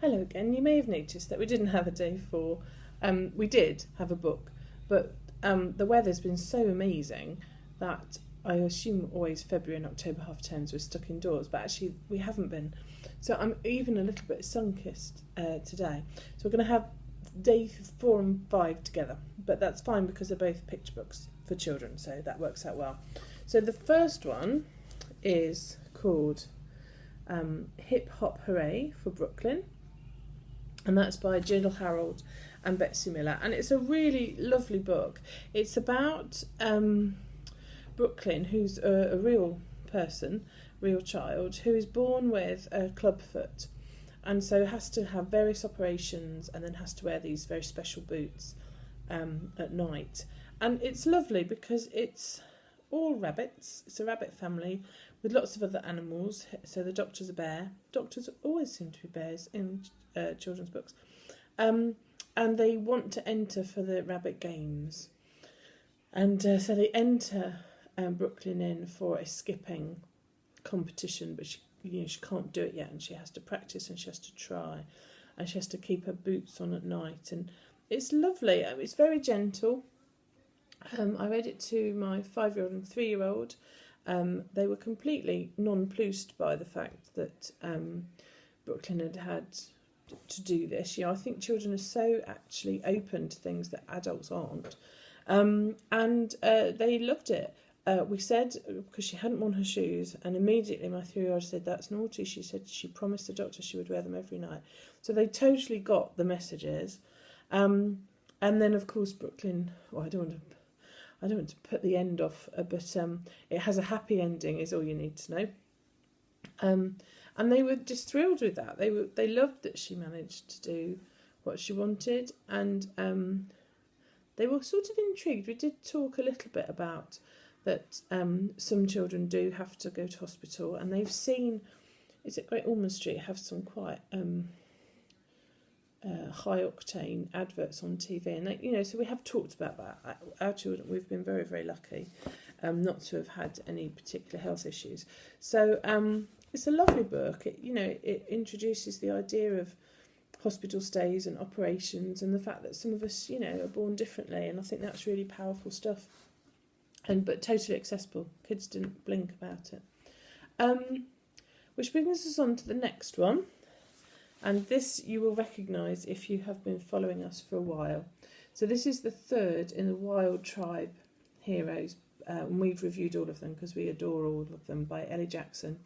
Hello again. You may have noticed that we didn't have a day for. We did have a book, but the weather's been so amazing that I assume always February and October half terms we're stuck indoors, but actually we haven't been. So I'm even a little bit sun-kissed today. So we're going to have day 4 and 5 together, but that's fine because they're both picture books for children, so that works out well. So the first one is called Hip Hop Hooray for Brooklyn, and that's by Jill Harold and Betsy Miller, and it's a really lovely book. It's about Brooklyn, who's a real person, real child, who is born with a clubfoot, and so has to have various operations and then has to wear these very special boots at night. And it's lovely because it's all rabbits. It's a rabbit family with lots of other animals. So the doctor's a bear. Doctors always seem to be bears in children's books. And they want to enter for the rabbit games. And so they enter Brooklyn in for a skipping competition, but she can't do it yet, and she has to practice and she has to try, and she has to keep her boots on at night. And it's lovely. It's very gentle. I read it to my 5-year-old and 3-year-old. They were completely nonplussed by the fact that Brooklyn had to do this. I think children are so actually open to things that adults aren't. And they loved it. We said, because she hadn't worn her shoes, and immediately my 3-year-old said, "That's naughty." She said she promised the doctor she would wear them every night. So they totally got the messages. And then, of course, Brooklyn, well, I don't want to put the end off, but it has a happy ending is all you need to know. And they were just thrilled with that. They loved that she managed to do what she wanted, and they were sort of intrigued. We did talk a little bit about that some children do have to go to hospital, and they've seen, is it Great Ormond Street, have some quite high octane adverts on TV, and they, so we have talked about that. Our children, we've been very, very lucky not to have had any particular health issues. So it's a lovely book. It introduces the idea of hospital stays and operations, and the fact that some of us, are born differently, and I think that's really powerful stuff. But totally accessible. Kids didn't blink about it. Which brings us on to the next one. And this you will recognise if you have been following us for a while. So this is the third in the Wild Tribe Heroes. And we've reviewed all of them because we adore all of them, by Ellie Jackson.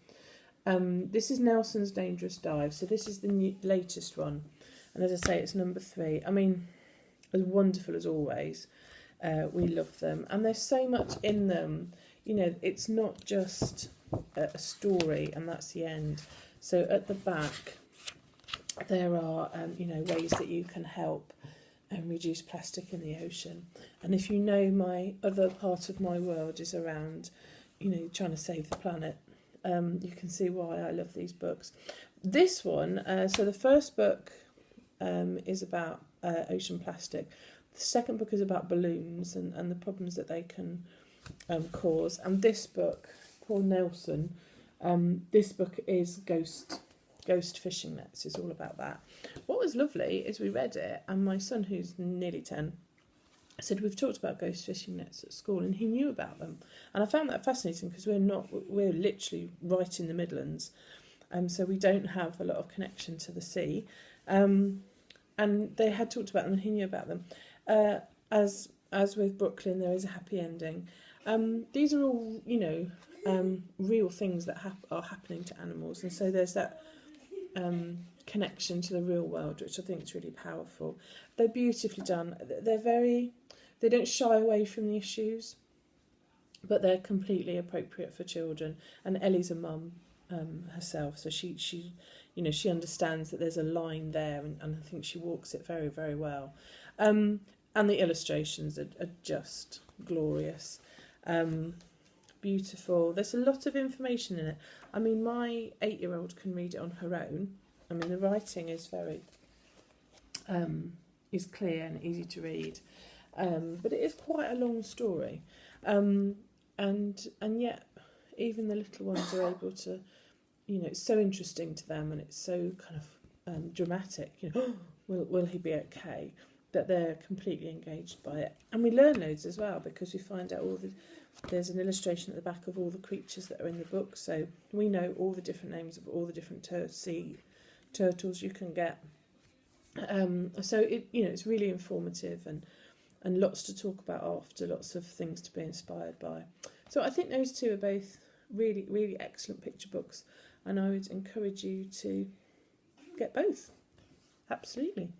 This is Nelson's Dangerous Dive. So this is the latest one. And as I say, it's number 3. I mean, as wonderful as always. We love them. And there's so much in them. It's not just a story and that's the end. So at the back, there are, ways that you can help reduce plastic in the ocean. And if my other part of my world is around, trying to save the planet, you can see why I love these books. This one, so the first book is about ocean plastic. The second book is about balloons and the problems that they can cause. And this book, poor Nelson, this book is Ghost Fishing Nets, is all about that. What was lovely is we read it, and my son, who's nearly 10, said, "We've talked about ghost fishing nets at school," and he knew about them. And I found that fascinating because we're literally right in the Midlands, so we don't have a lot of connection to the sea. And they had talked about them, and he knew about them. As with Brooklyn, there is a happy ending. These are all, real things that are happening to animals, and so there's that connection to the real world, which I think is really powerful. They're beautifully done. They don't shy away from the issues, but they're completely appropriate for children. And Ellie's a mum herself, so she understands that there's a line there, and I think she walks it very, very well. And the illustrations are just glorious. Beautiful. There's a lot of information in it. I mean, my 8-year-old can read it on her own. I mean, the writing is very is clear and easy to read, but it is quite a long story, and yet even the little ones are able to, it's so interesting to them, and it's so kind of dramatic, you know, will he be okay? That they're completely engaged by it. And we learn loads as well, because we find out there's an illustration at the back of all the creatures that are in the book, so we know all the different names of all the different sea turtles you can get. So it's really informative and lots to talk about after, lots of things to be inspired by. So I think those two are both really, really excellent picture books, and I would encourage you to get both. Absolutely.